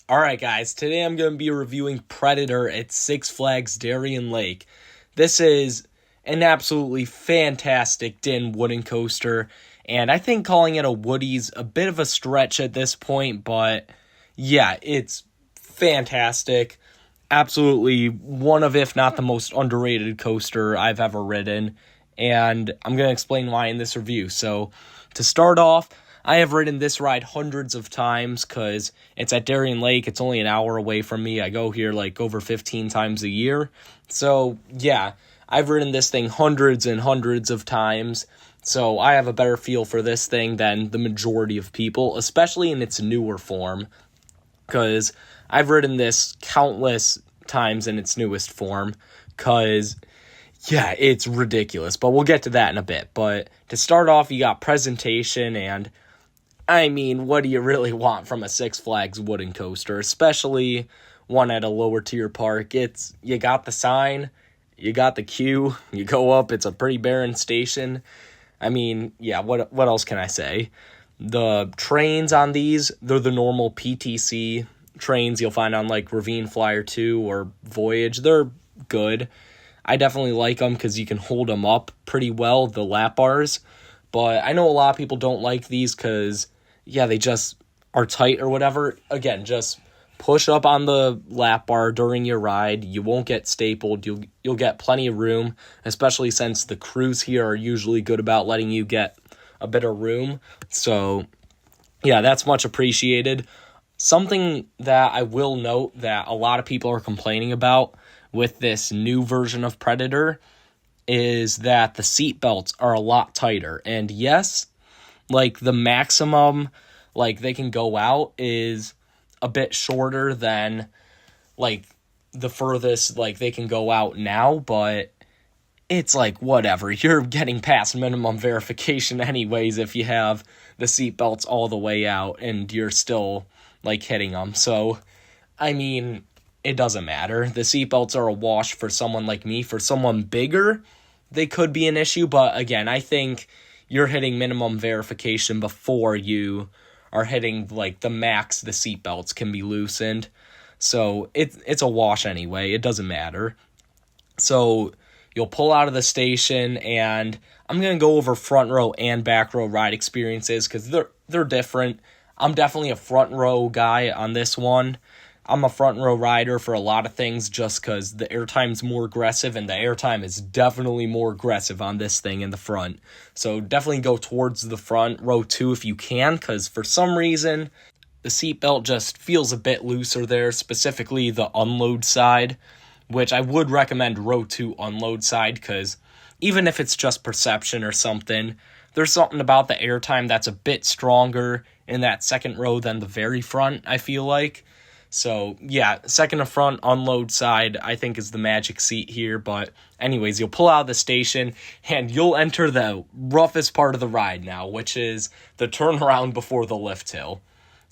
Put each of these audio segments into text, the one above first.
Alright guys, today I'm going to be reviewing Predator at Six Flags Darien Lake. This is an absolutely fantastic din wooden coaster, and I think calling it a Woody's a bit of a stretch at this point, but yeah, it's fantastic. Absolutely one of, if not the most underrated coaster I've ever ridden, and I'm going to explain why in this review. So, to start off, I have ridden this ride hundreds of times because it's at Darien Lake. It's only an hour away from me. I go here like over 15 times a year. So, yeah, I've ridden this thing hundreds and hundreds of times. So, I have a better feel for this thing than the majority of people, especially in its newer form, because I've ridden this countless times in its newest form because, yeah, it's ridiculous. But we'll get to that in a bit. But to start off, you got presentation, and I mean, what do you really want from a Six Flags wooden coaster, especially one at a lower tier park? You got the sign, you got the queue, you go up, it's a pretty barren station. I mean, yeah, what else can I say? The trains on these, they're the normal PTC trains you'll find on like Ravine Flyer 2 or Voyage. They're good. I definitely like them because you can hold them up pretty well, the lap bars. But I know a lot of people don't like these because, yeah, they just are tight or whatever. Again, just push up on the lap bar during your ride. You won't get stapled. You'll get plenty of room, especially since the crews here are usually good about letting you get a bit of room. So, yeah, that's much appreciated. Something that I will note that a lot of people are complaining about with this new version of Predator is that the seat belts are a lot tighter. And yes, like the maximum like they can go out is a bit shorter than like the furthest like they can go out now, but it's like whatever. You're getting past minimum verification anyways if you have the seat belts all the way out and you're still like hitting them. So I mean, it doesn't matter. The seatbelts are a wash for someone like me. For someone bigger, they could be an issue. But again, I think you're hitting minimum verification before you are hitting like the max the seatbelts can be loosened. So it's a wash anyway. It doesn't matter. So you'll pull out of the station, and I'm going to go over front row and back row ride experiences because they're different. I'm definitely a front row guy on this one. I'm a front row rider for a lot of things just because the airtime's more aggressive, and the airtime is definitely more aggressive on this thing in the front. So definitely go towards the front row 2 if you can, because for some reason the seatbelt just feels a bit looser there, specifically the unload side, which I would recommend row 2 unload side because even if it's just perception or something, there's something about the airtime that's a bit stronger in that second row than the very front, I feel like. So, yeah, second to front, unload side, I think is the magic seat here. But anyways, you'll pull out of the station, and you'll enter the roughest part of the ride now, which is the turnaround before the lift hill.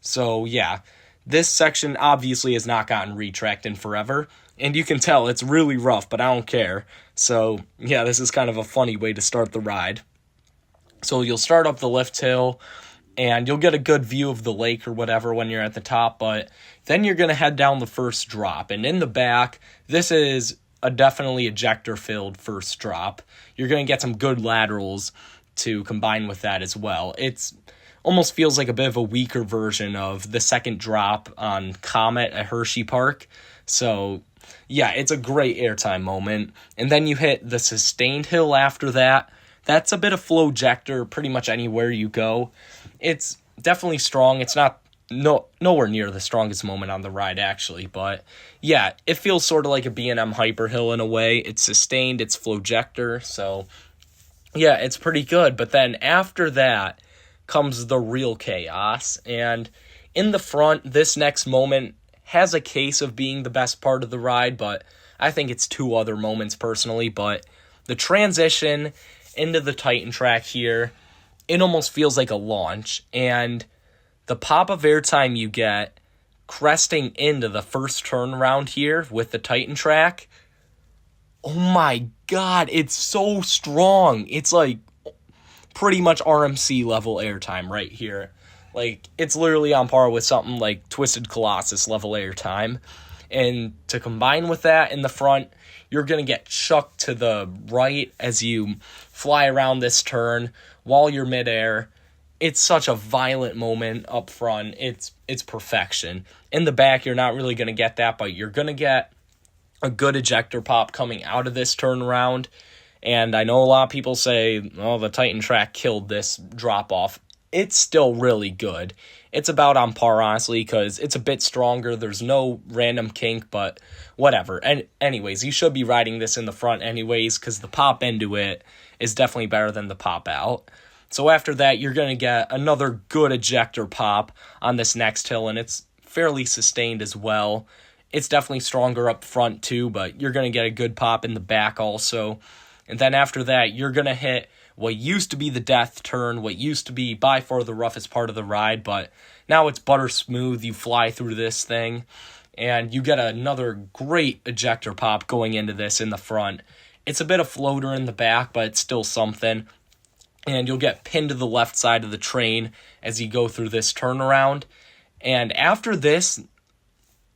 So, yeah, this section obviously has not gotten retracked in forever, and you can tell it's really rough, but I don't care. So, yeah, this is kind of a funny way to start the ride. So you'll start up the lift hill, and you'll get a good view of the lake or whatever when you're at the top, but then you're going to head down the first drop. And in the back, this is a definitely ejector-filled first drop. You're going to get some good laterals to combine with that as well. It's almost feels like a bit of a weaker version of the second drop on Comet at Hershey Park. So, yeah, it's a great airtime moment. And then you hit the sustained hill after that. That's a bit of flow-jector pretty much anywhere you go. It's definitely strong. It's not nowhere near the strongest moment on the ride, actually. But, yeah, it feels sort of like a B&M Hyper Hill in a way. It's sustained. It's flow-jector. So, yeah, it's pretty good. But then after that comes the real chaos. And in the front, this next moment has a case of being the best part of the ride. But I think it's 2 other moments personally. But the transition into the Titan track here, it almost feels like a launch, and the pop of airtime you get cresting into the first turnaround here with the Titan track, oh my god, it's so strong. It's like pretty much RMC level airtime right here. Like, it's literally on par with something like Twisted Colossus level airtime. And to combine with that in the front, you're going to get chucked to the right as you fly around this turn while you're midair. It's such a violent moment up front. It's perfection. In the back, you're not really going to get that, but you're going to get a good ejector pop coming out of this turnaround. And I know a lot of people say, oh, the Titan track killed this drop-off. It's still really good. It's about on par, honestly, because it's a bit stronger. There's no random kink, but whatever. And anyways, you should be riding this in the front anyways, because the pop into it is definitely better than the pop out. So after that, you're going to get another good ejector pop on this next hill, and it's fairly sustained as well. It's definitely stronger up front too, but you're going to get a good pop in the back also. And then after that, you're going to hit what used to be the death turn, what used to be by far the roughest part of the ride, but now it's butter smooth. You fly through this thing, and you get another great ejector pop going into this in the front. It's a bit of floater in the back, but it's still something. And you'll get pinned to the left side of the train as you go through this turnaround. And after this,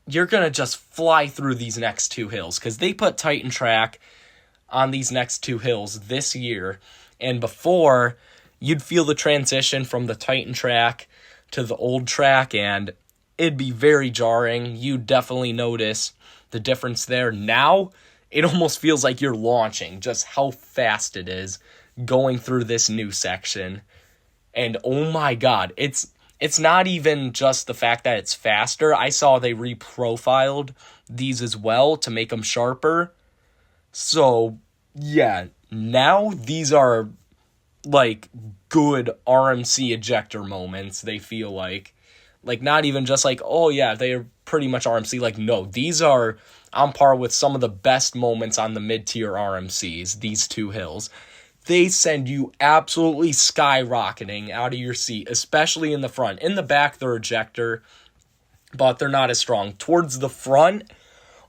you're going to just fly through these next two hills, because they put Titan Track on these next two hills this year. And before, you'd feel the transition from the Titan Track to the old track, and it'd be very jarring. You'd definitely notice the difference there. Now, it almost feels like you're launching, just how fast it is going through this new section. And oh my god, it's not even just the fact that it's faster. I saw they reprofiled these as well to make them sharper. So, yeah, now these are, like, good RMC ejector moments, they feel like. Like, not even just like, oh, yeah, they're pretty much RMC. Like, no, these are on par with some of the best moments on the mid-tier RMCs, these two hills. They send you absolutely skyrocketing out of your seat, especially in the front. In the back, they're ejector, but they're not as strong. Towards the front,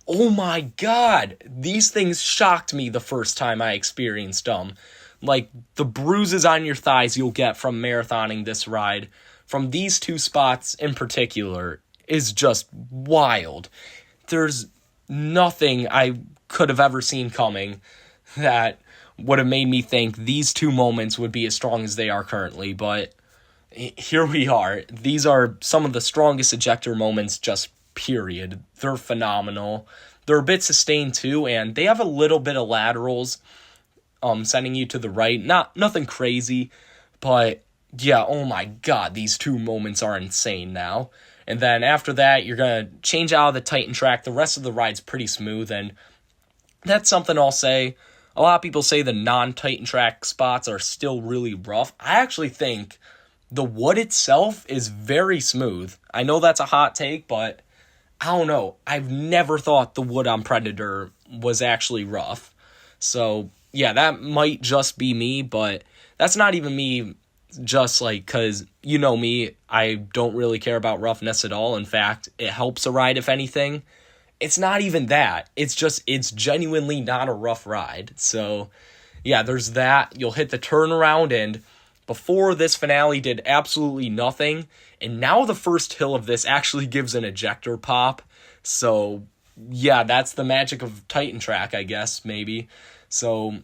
oh my god, these things shocked me the first time I experienced them. Like, the bruises on your thighs you'll get from marathoning this ride, from these two spots in particular, is just wild. There's nothing I could have ever seen coming that would have made me think these two moments would be as strong as they are currently, but here we are. These are some of the strongest ejector moments, just period. They're phenomenal. They're a bit sustained too, and they have a little bit of laterals, sending you to the right. Nothing crazy, but yeah, oh my god, these two moments are insane now. And then after that, you're gonna change out of the Titan Track. The rest of the ride's pretty smooth, and that's something I'll say. A lot of people say the non-Titan Track spots are still really rough. I actually think the wood itself is very smooth. I know that's a hot take, but I don't know. I've never thought the wood on Predator was actually rough. So, yeah, that might just be me, but that's not even me just like, because you know me, I don't really care about roughness at all. In fact, it helps a ride if anything. It's not even that. It's just, it's genuinely not a rough ride. So, yeah, there's that. You'll hit the turnaround, and before this finale did absolutely nothing, and now the first hill of this actually gives an ejector pop. So, yeah, that's the magic of Titan Track, I guess, maybe. So,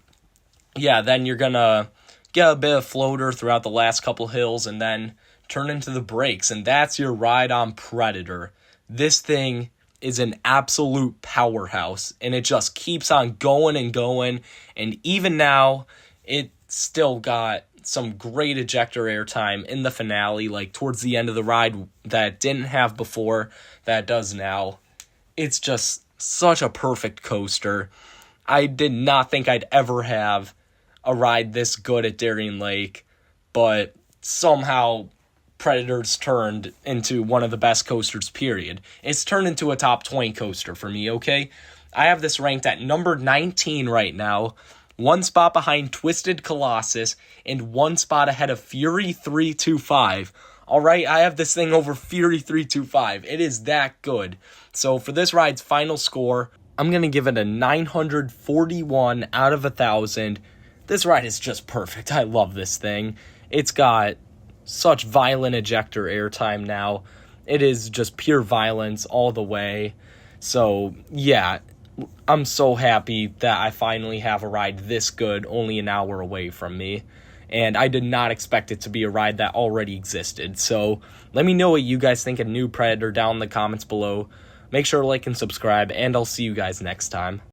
yeah, then you're gonna get a bit of floater throughout the last couple hills, and then turn into the brakes, and that's your ride on Predator. This thing is an absolute powerhouse, and it just keeps on going and going, and even now, it still got some great ejector airtime in the finale, like towards the end of the ride that it didn't have before, that it does now. It's just such a perfect coaster. I did not think I'd ever have a ride this good at Darien Lake, but somehow Predator's turned into one of the best coasters, period. It's turned into a top 20 coaster for me, okay? I have this ranked at number 19 right now, one spot behind Twisted Colossus, and one spot ahead of Fury 325. Alright, I have this thing over Fury 325. It is that good. So for this ride's final score, I'm going to give it a 941 out of 1,000. This ride is just perfect. I love this thing. It's got such violent ejector airtime now. It is just pure violence all the way. So, yeah, I'm so happy that I finally have a ride this good only an hour away from me. And I did not expect it to be a ride that already existed. So let me know what you guys think of New Predator down in the comments below. Make sure to like and subscribe, and I'll see you guys next time.